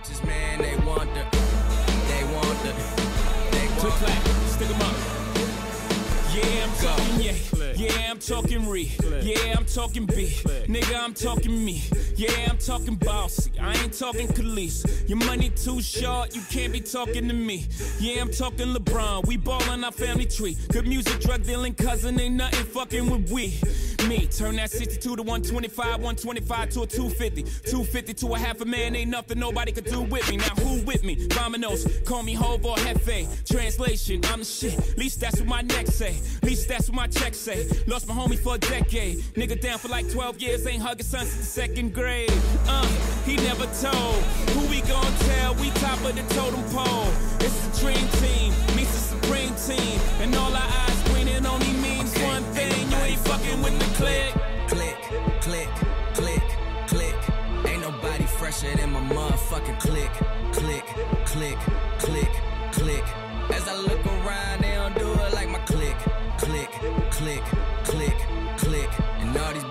bitches, man, they want the, Click clack, stick 'em up. Yeah, I'm talking yeah, I'm talking re, yeah, I'm talking B, nigga, I'm talking me, yeah, I'm talking bossy, I ain't talking Khalees, your money too short, you can't be talking to me, yeah, I'm talking LeBron, we ballin' our family tree, good music, drug dealing, cousin, ain't nothing fucking with we. Me, turn that 62 to 125, 125 to a 250, 250 to a half a man, ain't nothing nobody could do with me. Now who with me? Vominos, call me Hov or Hefe. Translation, I'm the shit, least that's what my neck say, least that's what my check say. Lost my homie for a decade, nigga down for like 12 years, ain't hugging son since the 2nd grade. He never told, who we gon' tell, we top of the totem pole. It's the dream team, meets the supreme team, and all our eyes green, it only means one thing, you ain't fucking with the click. Click, click, click, click. Ain't nobody fresher than my motherfucking click. Click, click, click, click. As I look around, they don't do it like my click. Click, click, click, click. And all these